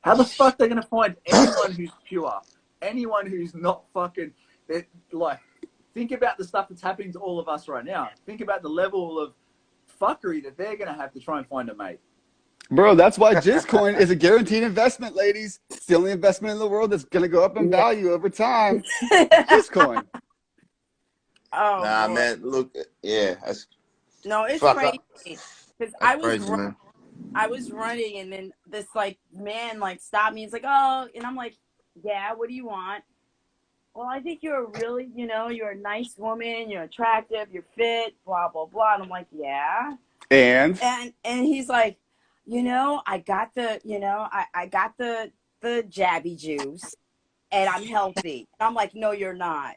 How the fuck they're gonna find anyone who's pure, anyone who's not fucking like? Think about the stuff that's happening to all of us right now. Think about the level of fuckery that they're gonna have to try and find a mate. Bro, that's why J0Coin is a guaranteed investment, ladies. It's the only investment in the world that's gonna go up in value over time. J0Coin. Oh, nah, Lord. man. Look, yeah. No, it's Fuck crazy. Because I was was running, and then this like man like stopped me. He's like, "Oh," and I'm like, "Yeah, what do you want?" Well, I think you're really, you're a nice woman. You're attractive. You're fit. Blah blah blah. And I'm like, "Yeah." And he's like, I got the, I got the jabby juice, and I'm healthy. And I'm like, "No, you're not."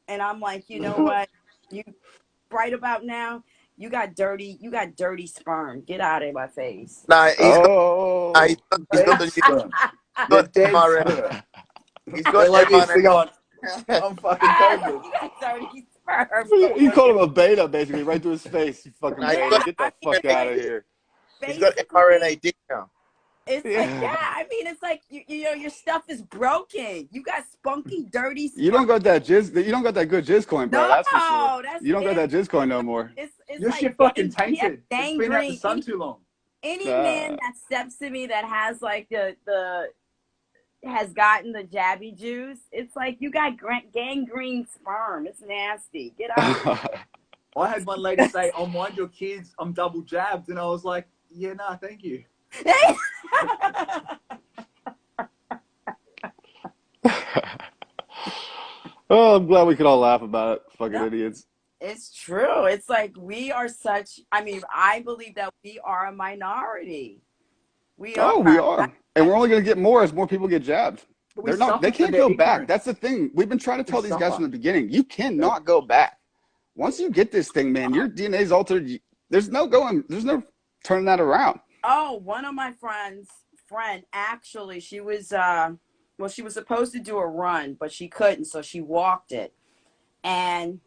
And I'm like, "You know what? You right about now, you got dirty sperm. Get out of my face." Nah, he's oh, got the MRN. He's got like this. They're MRN. going, I'm fucking COVID. You got dirty sperm. you called him a beta, basically, right to his face. You fucking Nah, beta. Get the fuck out of here. He's got mRNA dick now. It's like, I mean, it's like your stuff is broken. You got spunky, dirty sperm. You don't got that jizz. You don't got that good J0Coin, bro. No, that's for sure. that's You don't got that J0Coin no more. It's Your like shit fucking tainted. It's been out in the sun too long. Any man that steps to me that has like has gotten the jabby juice, it's like you got gangrene sperm. It's nasty. Get out. I had one lady say, "Oh, mind your kids, I'm double jabbed," and I was like, "Yeah, nah, thank you." Oh, I'm glad we could all laugh about it. Fucking idiots. It's true. It's like we are such. I mean, I believe that we are a minority. We are, and we're only going to get more as more people get jabbed. They're not. They can't go back. That's the thing. We've been trying to tell these guys from the beginning. You cannot go back. Once you get this thing, man, your DNA's altered. There's no turning that around. Oh, one of my friend actually, she was she was supposed to do a run, but she couldn't, so she walked it. And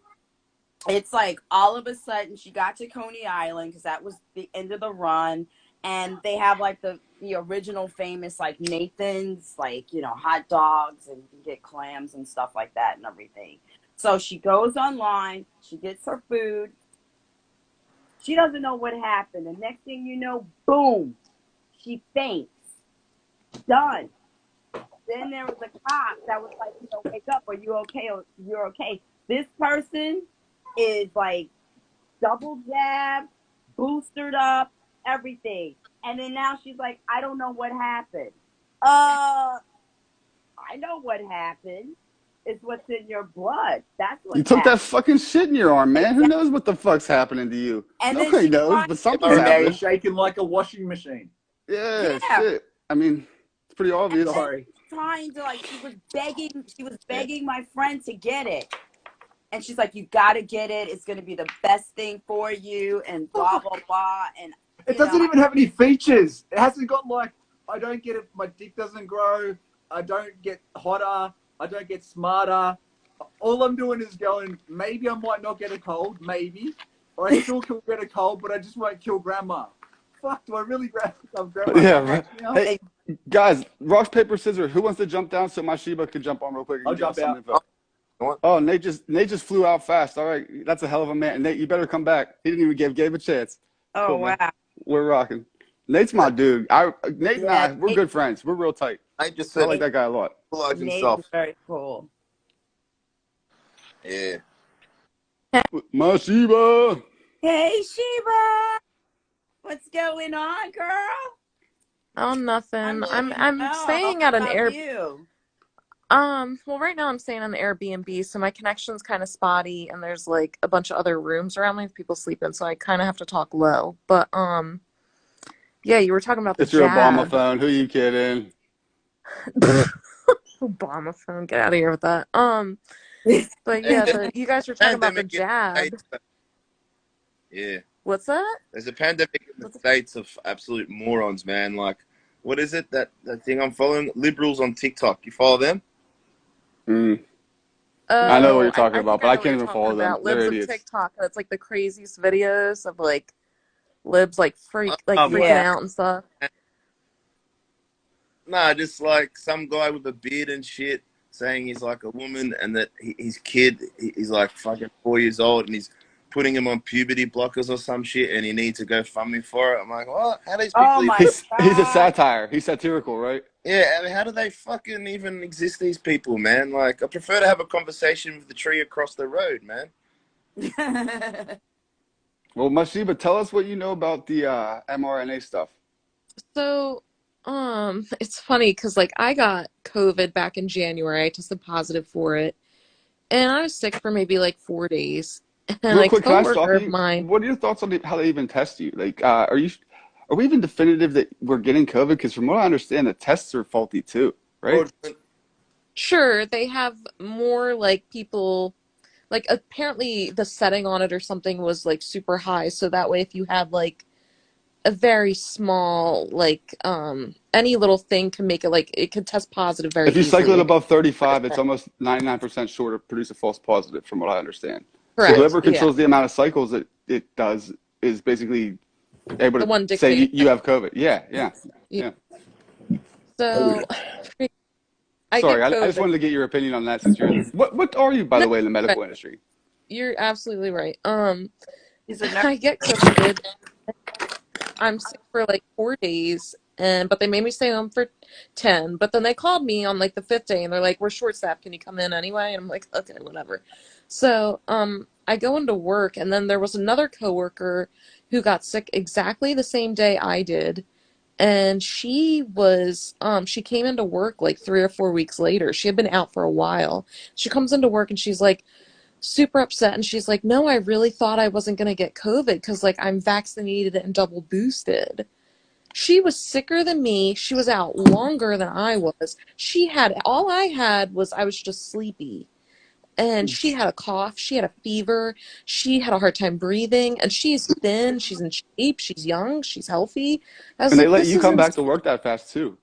it's like all of a sudden she got to Coney Island because that was the end of the run, and they have like the original famous like Nathan's, like, hot dogs, and you can get clams and stuff like that and everything. So she goes online, she gets her food. She doesn't know what happened. The next thing you know, boom, she faints. Done. Then there was a cop that was like, "Wake up. Are you okay? You're okay." This person is like double jabbed, boosted up, everything. And then now she's like, "I don't know what happened." I know what happened. It's what's in your blood. That's what you took that fucking shit in your arm, man. Who knows what the fuck's happening to you? And nobody knows, but something's happening. Shaking like a washing machine. Yeah, shit. I mean, it's pretty obvious. Sorry. Trying to she was begging my friend to get it. And she's like, "You gotta get it. It's gonna be the best thing for you," and blah blah blah. And it doesn't even have any features. It hasn't got like, I don't get it, my dick doesn't grow, I don't get hotter, I don't get smarter. All I'm doing is going, maybe I might not get a cold, maybe. Or I still could get a cold, but I just won't kill grandma. Fuck, do I really love grandma? Yeah, right. Hey, guys, rock, paper, scissors. Who wants to jump down so my Sheba can jump on real quick? I'll jump out. Oh, Nate just flew out fast. All right, that's a hell of a man. Nate, you better come back. He didn't even give a chance. Oh, cool, wow. Man. We're rocking. Nate's my dude. Nate and I, we're good friends. We're real tight. I like that guy a lot. Nate's very cool. Yeah. My Sheba. Hey, Sheba. What's going on, girl? Oh, nothing. I'm staying at an Airbnb. Well, right now I'm staying on an Airbnb, so my connection's kind of spotty, and there's like a bunch of other rooms around me with people sleeping, so I kind of have to talk low. But yeah, you were talking about it's your Obama phone. Who you kidding? Obama phone. Get out of here with that. But yeah, you guys were talking about the jab. Yeah. What's that? There's a pandemic in the States of absolute morons, man. Like, what is it? That thing I'm following? Liberals on TikTok. You follow them? I know what you're talking about, but I can't even follow them. Libs They're on idiots. TikTok. That's like the craziest videos of like libs like freaking out and stuff. Nah, just like some guy with a beard and shit saying he's like a woman and that his kid, he's like fucking 4 years old and he's putting him on puberty blockers or some shit and he needs to go fund me for it. I'm like, what? How do these people even... He's a satire. He's satirical, right? Yeah, I mean, how do they fucking even exist, these people, man? Like, I prefer to have a conversation with the tree across the road, man. Well, Mashiba, tell us what you know about the mRNA stuff. So, it's funny because like I got COVID back in January. I tested positive for it, and I was sick for maybe like 4 days. And Real quick, can I stop coworker of you? mine. What are your thoughts on how they even test you? Like, are we even definitive that we're getting COVID? Because from what I understand, the tests are faulty too, right? Sure, they have more like people. Like apparently the setting on it or something was like super high, so that way if you had like a very small like any little thing can make it like it could test positive very If you easily. cycle it above 35, it's almost 99% sure to produce a false positive, from what I understand. Correct. So whoever controls the amount of cycles it does is basically able to say you have COVID. Yeah. So sorry, I just wanted to get your opinion on that since you're what are you, by the way, in the medical industry? You're absolutely right. I get COVID. I'm sick for like 4 days, but they made me stay home for 10. But then they called me on like the 5th day, and they're like, "We're short staffed. Can you come in anyway?" And I'm like, "Okay, whatever." So I go into work, and then there was another coworker who got sick exactly the same day I did, and she came into work like 3 or 4 weeks later. She had been out for a while. She comes into work, and she's like super upset, and she's like, "No, I really thought I wasn't going to get COVID because like I'm vaccinated and double boosted." She was sicker than me. She was out longer than I was. All I had was I was just sleepy. And she had a cough, she had a fever, she had a hard time breathing, and she's thin, she's in shape, she's young, she's healthy. And they let you come back to work that fast too.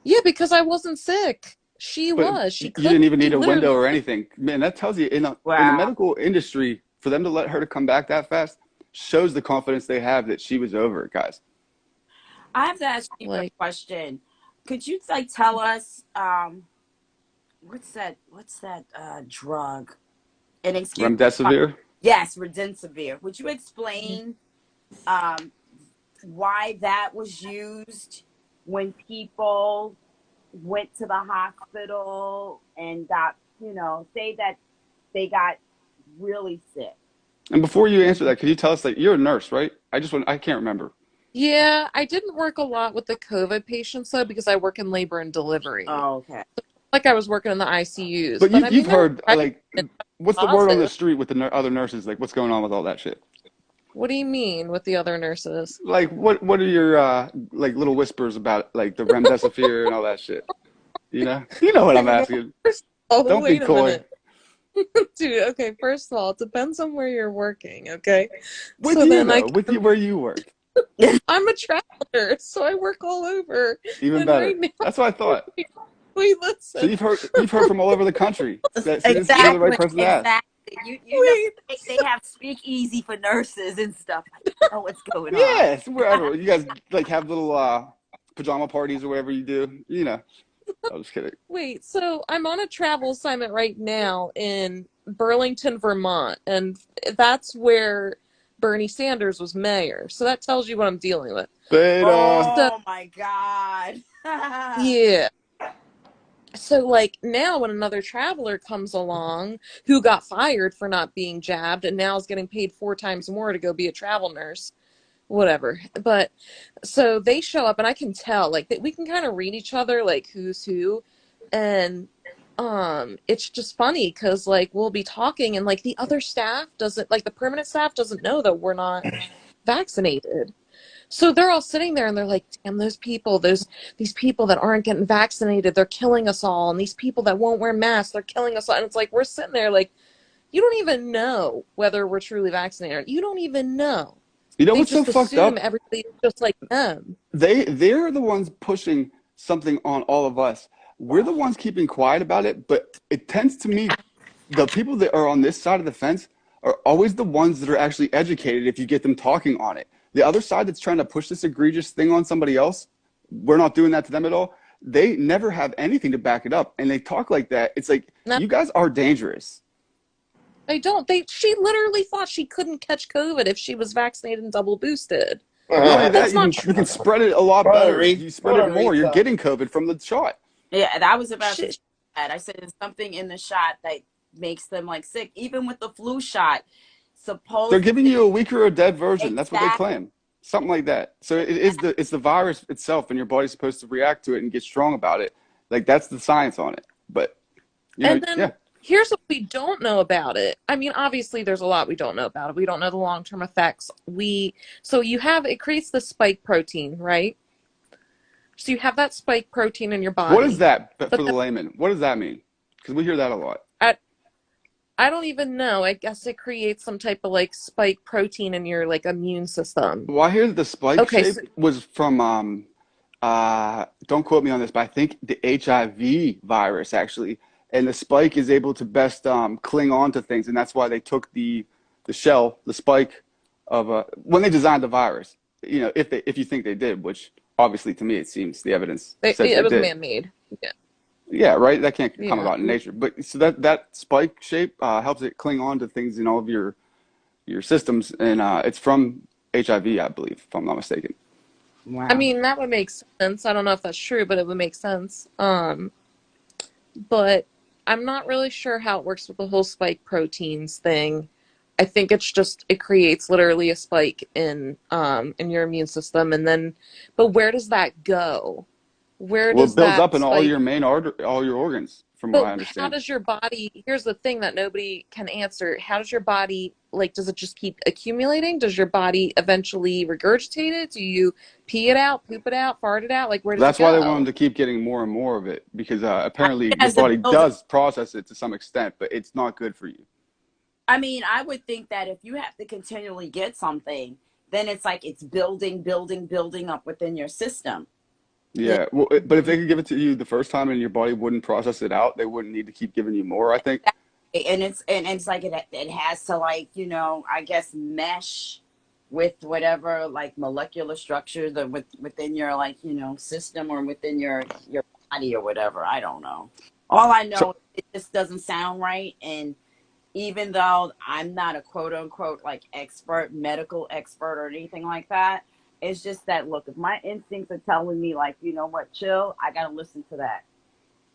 Yeah, because I wasn't sick. She was. You didn't even need a window or anything. Man, that tells you in the medical industry, for them to let her to come back that fast shows the confidence they have that she was over it, guys. I have to ask you a question. Could you like tell us what's that drug? Remdesivir? Yes, remdesivir. Would you explain why that was used when people went to the hospital and got, say that they got really sick? And before you answer that, could you tell us, like, you're a nurse, right? I can't remember. Yeah, I didn't work a lot with the COVID patients though, because I work in labor and delivery. Oh, okay. Like I was working in the ICUs. But you've heard, like, what's the word on the street with the other nurses? Like, what's going on with all that shit? What do you mean with the other nurses? Like, what are your, like, little whispers about, like, the remdesivir and all that shit? You know what I'm asking. Don't be coy. Dude, okay, first of all, it depends on where you're working, okay? With where you work. I'm a traveler, so I work all over. Even better. Right now, that's what I thought. Wait, listen. So you've heard from all over the country. Exactly. You're the right person to ask. You know, they have speakeasy for nurses and stuff. I don't know what's going on. Yes, wherever. You guys like have little pajama parties or whatever you do. I'm just kidding. Wait, so I'm on a travel assignment right now in Burlington, Vermont, and that's where Bernie Sanders was mayor. So that tells you what I'm dealing with. Oh my God. Yeah. So like now when another traveler comes along who got fired for not being jabbed and now is getting paid 4 times more to go be a travel nurse, whatever. But so they show up and I can tell like that we can kind of read each other, like who's who. And it's just funny because like we'll be talking and like the other staff doesn't, like the permanent staff doesn't know that we're not vaccinated. So they're all sitting there and they're like, damn, these people that aren't getting vaccinated, they're killing us all. And these people that won't wear masks, they're killing us all. And it's like, we're sitting there like, you don't even know whether we're truly vaccinated. You don't even know. You know what's so fucked up? Everybody's just like them. They're the ones pushing something on all of us. We're the ones keeping quiet about it, but it tends to me, the people that are on this side of the fence are always the ones that are actually educated if you get them talking on it. The other side that's trying to push this egregious thing on somebody else, we're not doing that to them at all. they never have anything to back it up, and they talk like that. It's like, you guys are dangerous. They don't. She literally thought she couldn't catch COVID if she was vaccinated and double boosted. Not only that, That's not you can spread it a lot better. You spread it more. You're getting COVID from the shot. Yeah, that was about to say that. I said there's something in the shot that makes them like sick. Even with the flu shot, supposedly they're giving you a weaker or dead version. Exactly. That's what they claim. Something like that. So it's the virus itself, and your body's supposed to react to it and get strong about it. Like, that's the science on it. But here's what we don't know about it. I mean, obviously there's a lot we don't know about it. We don't know the long-term effects. So it creates the spike protein, right? So you have that spike protein in your body. What is that for the layman? What does that mean? Because we hear that a lot. I don't even know. I guess it creates some type of like spike protein in your like immune system. Well, I hear that the spike shape was from don't quote me on this, but I think the HIV virus actually. And the spike is able to best cling on to things, and that's why they took the shell, the spike of when they designed the virus. You know, if you think they did, which obviously to me it seems the evidence says it was did. Man-made. Yeah. Yeah, right. That can't come about in nature. But so that spike shape helps it cling on to things in all of your systems, and it's from HIV, I believe, if I'm not mistaken. Wow. I mean, that would make sense. I don't know if that's true, but it would make sense. But I'm not really sure how it works with the whole spike proteins thing. I think it's just it creates literally a spike in your immune system, and then, but where does that go? Where does it builds that up in all spike, all your organs, from what I understand. How does your body? Here's the thing that nobody can answer. How does your body, like? Does it just keep accumulating? Does your body eventually regurgitate it? Do you pee it out, poop it out, fart it out? Like, where does That's it go? why they want them to keep getting more and more of it, because apparently your body does process it to some extent, but it's not good for you. I mean, I would think that if you have to continually get something, then it's like it's building up within your system. Yeah, well, but if they could give it to you the first time and your body wouldn't process it out, they wouldn't need to keep giving you more, I think. And it's like it has to, like, you know, I guess mesh with whatever like molecular structure that within your, like, you know, system or within your body or whatever. I don't know. All I know, it just doesn't sound right. And even though I'm not a quote unquote like medical expert or anything like that, it's just that, look, if my instincts are telling me, like, you know what, chill, I gotta listen to that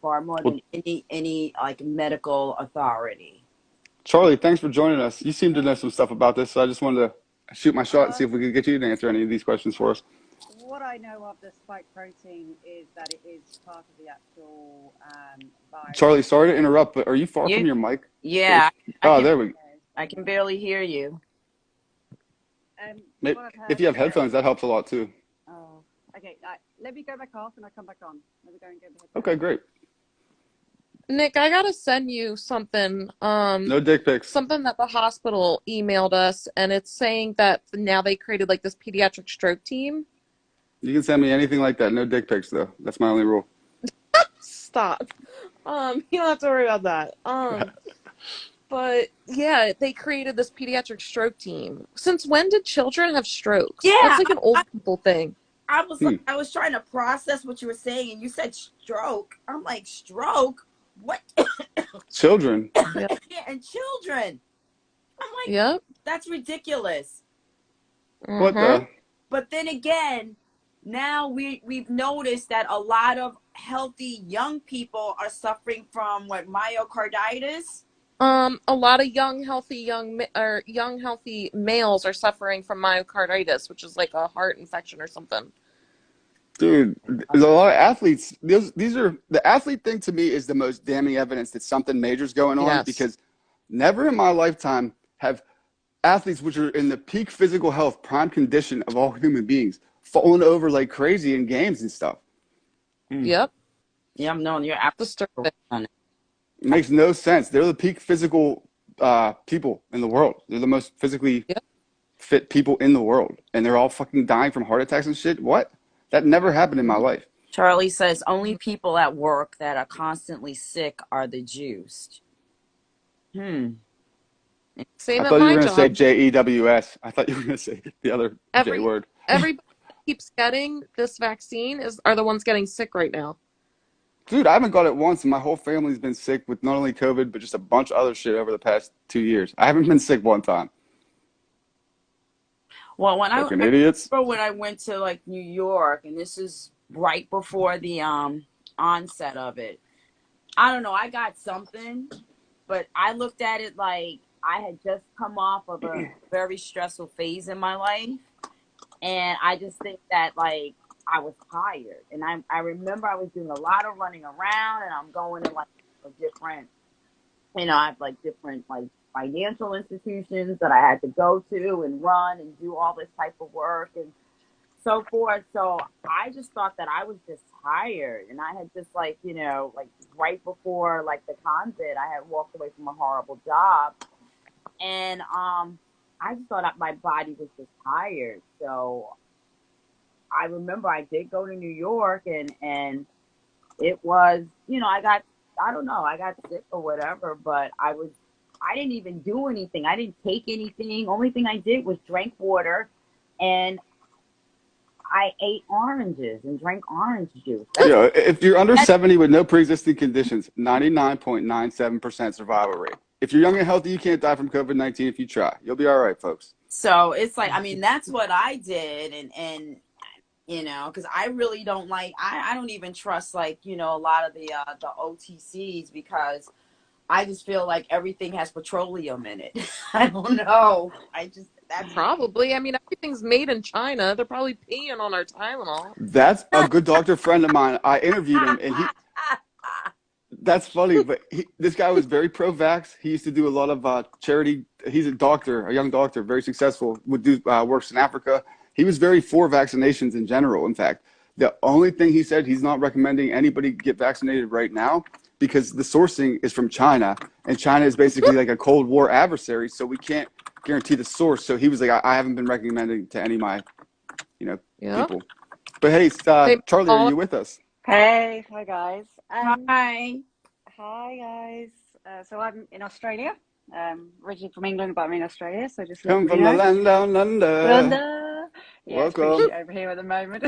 far more than any like medical authority. Charlie, thanks for joining us. You seem to know some stuff about this, so I just wanted to shoot my shot and see if we could get you to answer any of these questions for us. What I know of the spike protein is that it is part of the actual virus. Charlie, sorry to interrupt, but are you far from your mic? Yeah. There we go. I can barely hear you. Maybe, if you have headphones, that helps a lot too. Oh, okay. Let me go back off and I'll come back on. Let me go and get the headphones. Okay, great. Nick, I gotta send you something. No dick pics. Something that the hospital emailed us, and it's saying that now they created like this pediatric stroke team. You can send me anything like that. No dick pics, though. That's my only rule. Stop. You don't have to worry about that. But yeah, they created this pediatric stroke team. Since when did children have strokes? Yeah, that's like an old people thing. I was trying to process what you were saying, and you said stroke. I'm like, stroke? What? Children. Yeah, and children. I'm like, yep, that's ridiculous. What the? But then again, now we've noticed that a lot of healthy young people are suffering from myocarditis. A lot of young healthy males are suffering from myocarditis, which is like a heart infection or something. Dude, there's a lot of athletes. These are the athlete thing to me is the most damning evidence that something major's going on, because never in my lifetime have athletes which are in the peak physical health, prime condition of all human beings, fallen over like crazy in games and stuff. Yep. Yeah, I'm knowing you're disturbing. It makes no sense. They're the peak physical people in the world. They're the most physically fit people in the world, and they're all fucking dying from heart attacks and shit. What? That never happened in my life. Charlie says only people at work that are constantly sick are the juiced. Same I thought you were going to say J0BS. I thought you were going to say the other J word. Everybody keeps getting this vaccine are the ones getting sick right now. Dude, I haven't got it once, and my whole family's been sick with not only COVID, but just a bunch of other shit over the past 2 years. I haven't been sick one time. Well, I Fucking idiots. remember when I went to like New York, and this is right before the onset of it. I don't know, I got something, but I looked at it like I had just come off of a very stressful phase in my life. And I just think that like I was tired. And I remember I was doing a lot of running around, and I'm going to like different, I have like different like financial institutions that I had to go to and run and do all this type of work and so forth. So I just thought that I was just tired, and I had just like, like right before like the convent, I had walked away from a horrible job, and I just thought that my body was just tired. So I remember I did go to New York, and it was, I don't know, I got sick or whatever, but I didn't even do anything. I didn't take anything. Only thing I did was drank water, and I ate oranges and drank orange juice. Yeah, if you're under 70 with no pre-existing conditions, 99.97% survival rate. If you're young and healthy, you can't die from COVID-19 if you try. You'll be all right, folks. So it's like, I mean, that's what I did. And because I really don't like, I don't even trust like, a lot of the OTCs, because I just feel like everything has petroleum in it. I don't know. That's Probably. I mean, everything's made in China. They're probably peeing on our Tylenol. That's a good doctor friend of mine. I interviewed him, and that's funny, but this guy was very pro-vax. He used to do a lot of charity. He's a doctor, a young doctor, very successful, would do works in Africa. He was very for vaccinations in general. In fact, the only thing he said, he's not recommending anybody get vaccinated right now because the sourcing is from China, and China is basically like a Cold War adversary, so we can't guarantee the source. So he was like, I haven't been recommending to any of my, people. But hey, Charlie, are you with us? Hey, hi guys. Hi. Hi guys. So I'm in Australia. Originally from England, but I'm in Australia, so just come from the land down under. Yeah, it's pretty shit over here at the moment.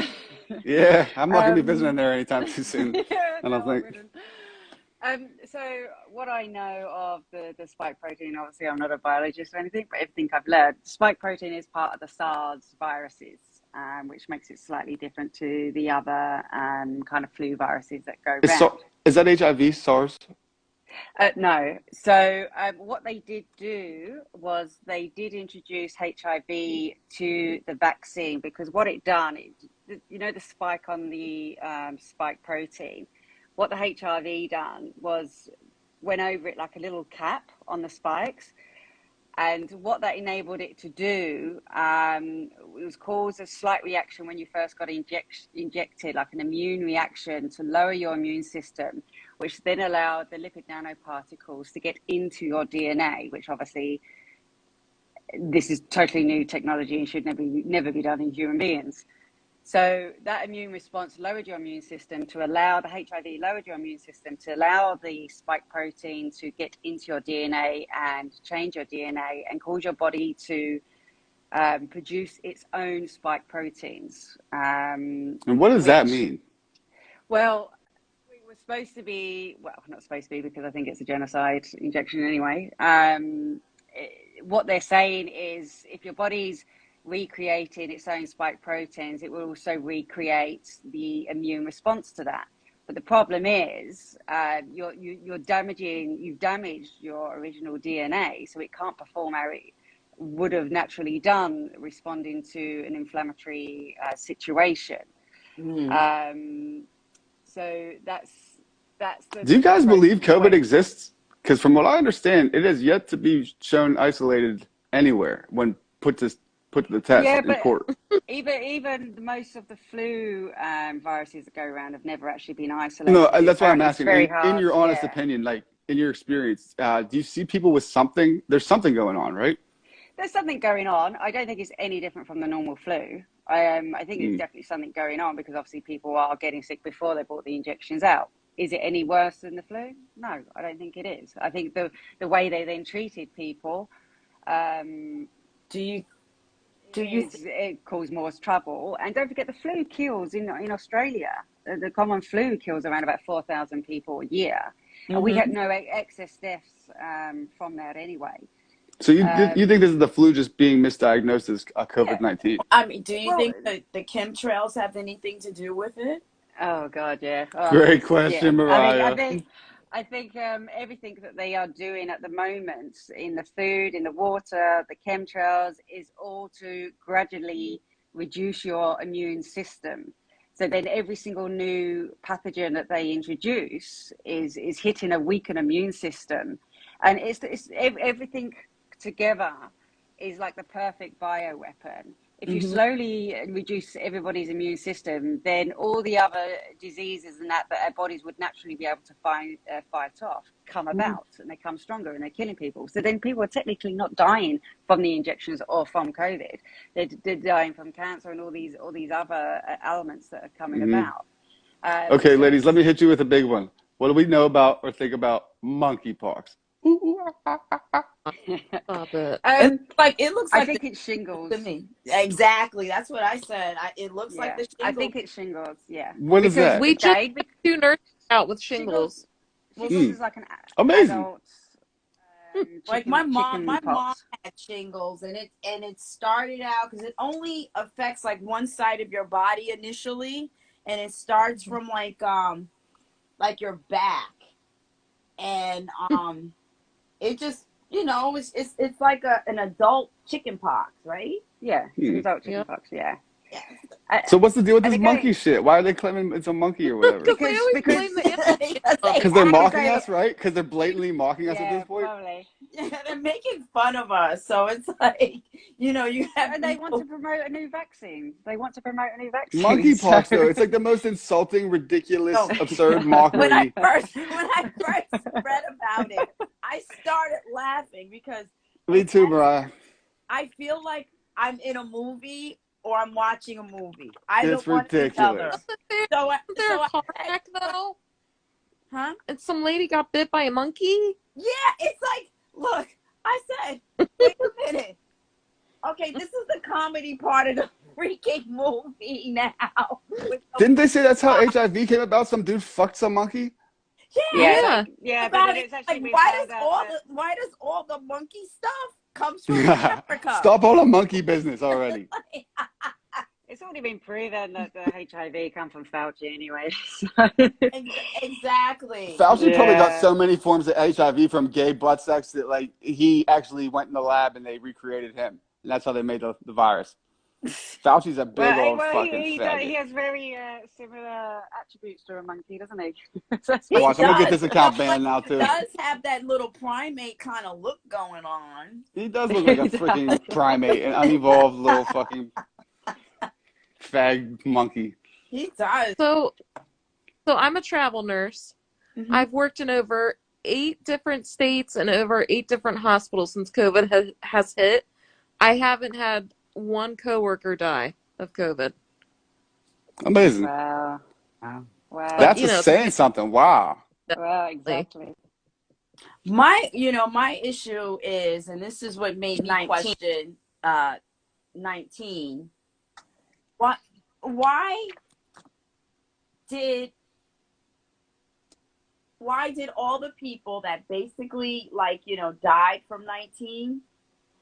Yeah, I'm not gonna be visiting there anytime too soon. Yeah, I don't think. So what I know of the spike protein, obviously I'm not a biologist or anything, but everything I've learned, spike protein is part of the SARS viruses, which makes it slightly different to the other kind of flu viruses that go around. Is that HIV, SARS? No. So what they did do was they did introduce HIV to the vaccine, because what it done, the spike on the spike protein, what the HIV done was went over it like a little cap on the spikes. And what that enabled it to do was cause a slight reaction when you first got injected, like an immune reaction to lower your immune system, which then allowed the lipid nanoparticles to get into your DNA, which obviously this is totally new technology and should never be done in human beings. So that immune response lowered your immune system to allow the HIV, lowered your immune system to allow the spike protein to get into your DNA and change your DNA and cause your body to produce its own spike proteins. And what does that mean? Well, we were supposed to be, well, not supposed to be, because I think it's a genocide injection anyway. What they're saying is if your body's recreating its own spike proteins, it will also recreate the immune response to that. But the problem is you've damaged your original DNA, so it can't perform how it would have naturally done responding to an inflammatory situation. So that's the. Do you guys believe COVID exists? Because from what I understand, it has yet to be shown isolated anywhere when put to the test in court. Even most of the flu viruses that go around have never actually been isolated. No, and that's why I'm asking. In your honest yeah. opinion, like in your experience, do you see people with something? There's something going on, right? There's something going on. I don't think it's any different from the normal flu. I think there's definitely something going on, because obviously people are getting sick before they brought the injections out. Is it any worse than the flu? No, I don't think it is. I think the way they then treated people, it caused more trouble. And don't forget, the flu kills in Australia the common flu kills around about 4,000 people a year, and we Mm-hmm. had no excess deaths from that anyway. So you think this is the flu just being misdiagnosed as a Yeah. COVID-19? I mean, do you Well, think that the chemtrails have anything to do with it? oh God, yeah. Oh, Great yeah. question, I Mariah. mean, I think everything that they are doing at the moment in the food, in the water, the chemtrails is all to gradually reduce your immune system. So then every single new pathogen that they introduce is hitting a weakened immune system, and it's everything together is like the perfect bioweapon. If you Mm-hmm. slowly reduce everybody's immune system, then all the other diseases and that our bodies would naturally be able to fight off come about, and they come stronger, and they're killing people. So then people are technically not dying from the injections or from COVID. They're dying from cancer and all these other elements that are coming about. Okay, So ladies, let me hit you with a big one. What do we know about or think about monkeypox? Stop it. It looks I like think the it's shingles. to me. Exactly. That's what I said. It looks like Yeah, the I shingles. think it's shingles. Yeah, What is because that? We just Dave, had 2 nurses out with shingles. shingles is like an Amazing. adult Like my mom pox. had shingles, and it started out because it only affects like one side of your body initially, and it starts from like your back, and it just it's like an adult chicken pox, right? Yeah, it's an adult Yeah. chicken pox. Yeah. So what's the deal with And this again, monkey shit? Why are they claiming it's a monkey or whatever? Because they always blame the animal Because they're mocking they- us, right? Because they're blatantly mocking us at yeah, this point. probably. They're making fun of us, so it's like you have. And they want to promote a new vaccine. Monkeypox, So- though, it's like the most insulting, ridiculous, No. absurd When I mockery. first read about it, I started laughing because Me too, Mariah. I feel like I'm in a movie or I'm watching a movie. Either It's one or the other. ridiculous. Isn't there a car wreck though? Huh? And some lady got bit by a monkey? Yeah, it's like, look, I said, wait a minute. Okay, this is the comedy part of the freaking movie now. Didn't they say that's how HIV came about? Some dude fucked some monkey? Yeah. Yeah, About but it. it's actually Like, been why found does out all the monkey stuff comes from Africa? Stop all the monkey business already. it's already been proven that the HIV come from Fauci anyway. So. Exactly. Fauci probably got Yeah. so many forms of HIV from gay butt sex that like he actually went in the lab and they recreated him. And that's how they made the virus. Fauci's a big old fucking he faggot. has very similar attributes to a monkey, doesn't he? Watch, I'm gonna get this account banned now too. He does have that little primate kind of look going on. He does look like a freaking primate, an unevolved little fucking fag monkey. He does. So I'm a travel nurse. Mm-hmm. I've worked in over 8 different states and over 8 different hospitals since COVID has hit. I haven't had one coworker die of COVID. Amazing. Wow. That's saying something. Wow. Well, exactly. My issue is, and this is what made me question 19. Why did all the people that basically died from 19?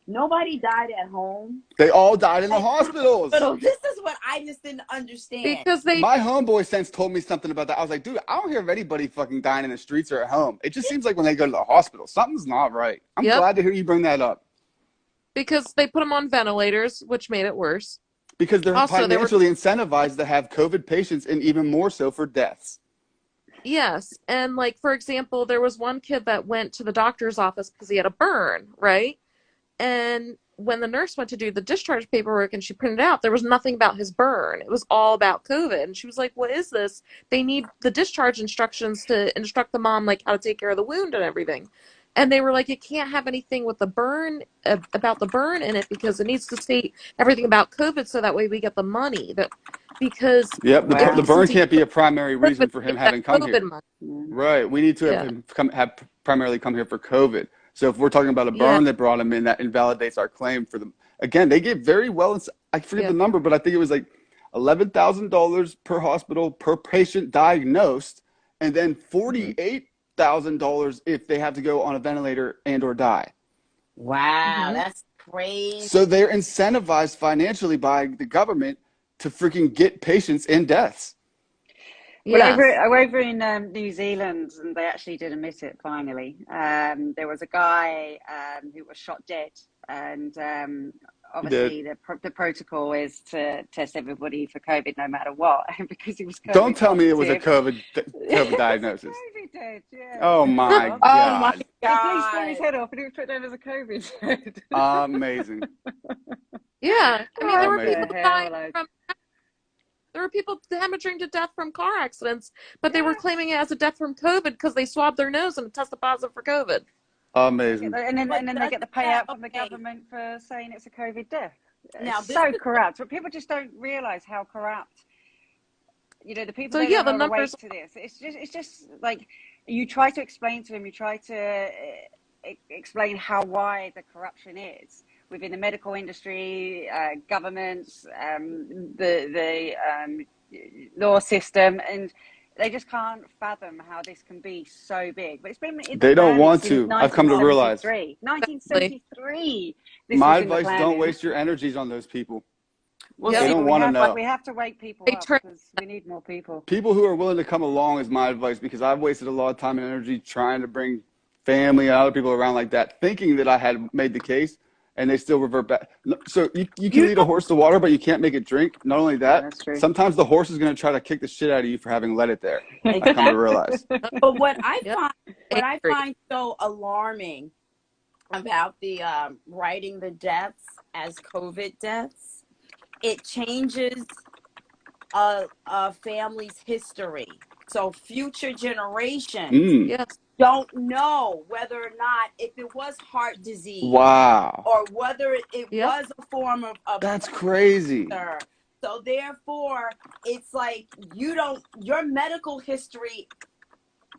Nobody died at home. They all died in the hospitals. This is what I just didn't understand. Because my homeboy since told me something about that. I was like, dude, I don't hear of anybody fucking dying in the streets or at home. It just seems like when they go to the hospital, something's not right. I'm glad to hear you bring that up. Because they put them on ventilators, which made it worse. Because they're financially incentivized to have COVID patients and even more so for deaths. Yes. And like, for example, there was one kid that went to the doctor's office because he had a burn, right? And when the nurse went to do the discharge paperwork and she printed out, there was nothing about his burn. It was all about COVID. And she was like, what is this? They need the discharge instructions to instruct the mom, like how to take care of the wound and everything. And they were like, it can't have anything with the burn, about the burn in it, because it needs to state everything about COVID so that way we get the money. Because the burn can't be a primary reason for him having come here. Money. Right. We need to have him primarily come here for COVID. So if we're talking about a burn that brought him in, that invalidates our claim for them. Again, they get very well. I forget the number, but I think it was like $11,000 per hospital per patient diagnosed, and then $48,000 if they have to go on a ventilator and or die. Wow, that's crazy. So they're incentivized financially by the government to freaking get patients in deaths. Well, Yes. over in New Zealand, and they actually did admit it finally. There was a guy who was shot dead, and obviously the protocol is to test everybody for COVID no matter what, because he was COVID Don't tell me it was a positive. COVID diagnosis. COVID dead, yeah. Oh my Oh God. my The police blew his God. head off, and he was put down as a COVID dead. Amazing. Yeah. I mean, there were Amazing. people dying from. There were people hemorrhaging to death from car accidents, but they were claiming it as a death from COVID because they swabbed their nose and tested positive for COVID. Amazing. And then they get the payout from the government for saying it's a COVID death. Now, it's so corrupt. But people just don't realize how corrupt. You know, the people that are awake to this. It's just like you try to explain to them. You try to explain how wide the corruption is within the medical industry, governments, the law system, and they just can't fathom how this can be so big. But it's been they don't want to. I've come to realize. 1973. My advice: don't waste your energies on those people. Well, they don't want to know. We have to wake people up because we need more people. People who are willing to come along is my advice, because I've wasted a lot of time and energy trying to bring family and other people around like that, thinking that I had made the case, and they still revert back. So you can lead a horse to water, but you can't make it drink. Not only that, sometimes the horse is going to try to kick the shit out of you for having let it there. I've come to realize. But what I find so alarming about the writing the deaths as COVID deaths, it changes a family's history. So future generations don't know whether or not, if it was heart disease, or whether it was a form of that's crazy. So therefore, it's like your medical history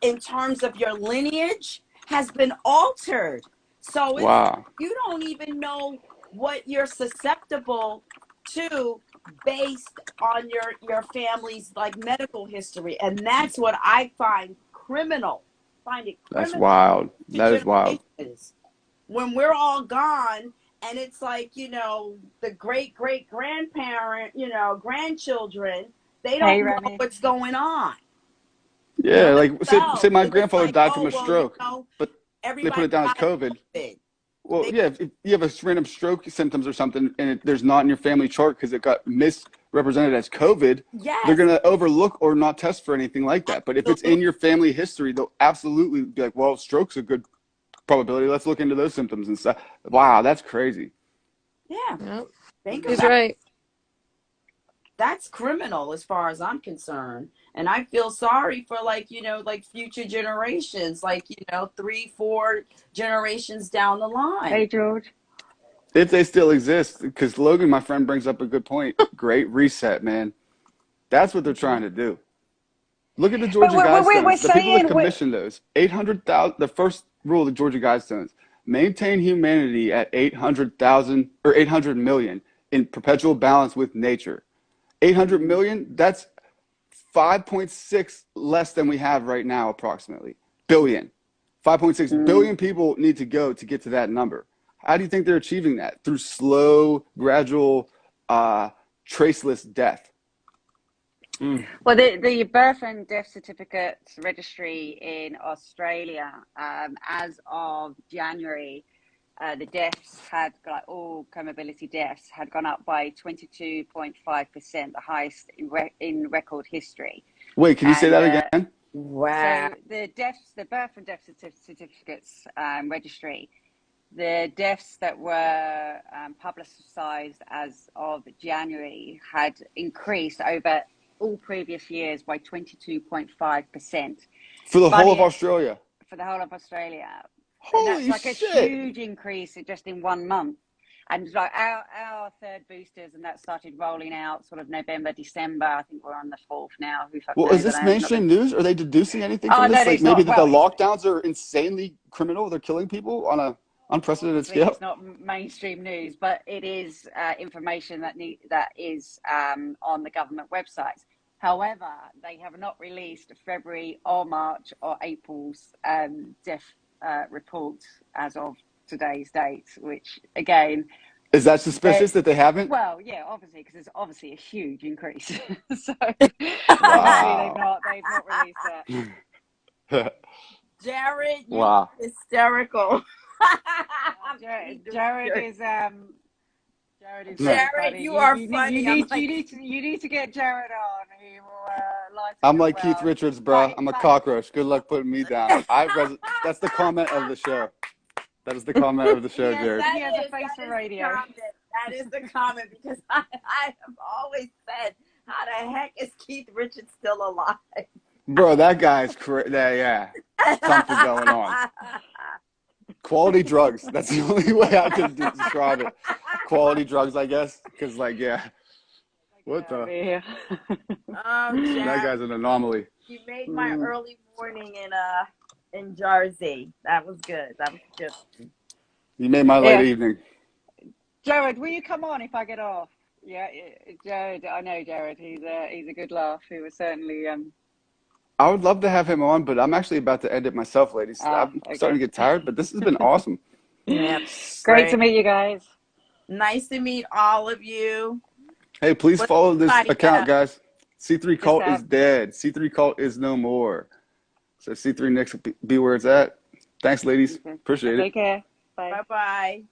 in terms of your lineage has been altered. So it's you don't even know what you're susceptible to based on your family's like medical history, and that's what I find criminal. That's wild. That is wild. When we're all gone, and it's like, you know, the great grandparent, you know, grandchildren, they don't know what's going on. Yeah, like say my grandfather died from a stroke, but they put it down as COVID. Well, yeah, if you have a random stroke symptoms or something, and there's not in your family chart because it got misrepresented as COVID, they're going to overlook or not test for anything like that. But if it's in your family history, they'll absolutely be like, well, stroke's a good probability. Let's look into those symptoms and stuff. Wow, that's crazy. Yeah. He's right. That's criminal as far as I'm concerned. And I feel sorry for, like, you know, like future generations, like, you know, 3-4 generations down the line. Hey, George. If they still exist, because Logan, my friend, brings up a good point. Great reset, man. That's what they're trying to do. Look at the Georgia Guidestones. The people that commissioned those. 800,000. The first rule of the Georgia Guidestones: maintain humanity at 800,000 or 800 million in perpetual balance with nature. 800 million. That's 5.6 less than we have right now, approximately. Billion. 5.6 billion people need to go to get to that number. How do you think they're achieving that? Through slow, gradual, traceless death. Well, the birth and death certificates registry in Australia, as of January, the deaths had, like all comorbidity deaths, had gone up by 22.5%, the highest in record history. Wait, can you say that again? Wow. So the birth and death certificates registry, the deaths that were publicised as of January had increased over all previous years by 22.5%. For the whole of Australia? For the whole of Australia. Holy that's like shit. A huge increase just in 1 month. And like our third boosters, and that started rolling out sort of November, December. I think we're on the 4th now. Well, is this mainstream news? Are they deducing anything from this? Like maybe that the lockdowns are insanely criminal? They're killing people on a... Unprecedented obviously scale. it's not mainstream news, but it is information that is on the government websites. However, they have not released February or March or April's death reports as of today's date, which again, Is that suspicious that they haven't? well, yeah, obviously, because it's obviously a huge increase. So obviously they've Wow. not released that. Jared, you Wow. hysterical. Jared is very Jared, funny. you are funny. You need to get Jared on. He will lighten I'm your like Keith world. Richards, bro. I'm a cockroach. Good luck putting me down. That's the comment of the show. That is the comment of the show, Yes, Jared. he has a face for radio. That is the comment because I have always said, how the heck is Keith Richards still alive? Bro, that guy's crazy. Yeah. Something going on. Quality drugs. That's the only way I could describe it. Quality drugs, I guess. Because, like, yeah. What the? That guy's an anomaly. You made my early morning in Jersey. That was good. That was good. You made my late evening. Jared, will you come on if I get off? Yeah, Jared. I know Jared. He's a good laugh. He was certainly. I would love to have him on, but I'm actually about to end it myself, ladies. I'm starting to get tired, but this has been awesome. Yeah, great to meet you guys. Nice to meet all of you. Hey, please follow this account, guys. C3 Cult is dead. C3 Cult is no more. So C3 Nicks will be where it's at. Thanks, ladies. Appreciate it. Take care. Bye. Bye-bye.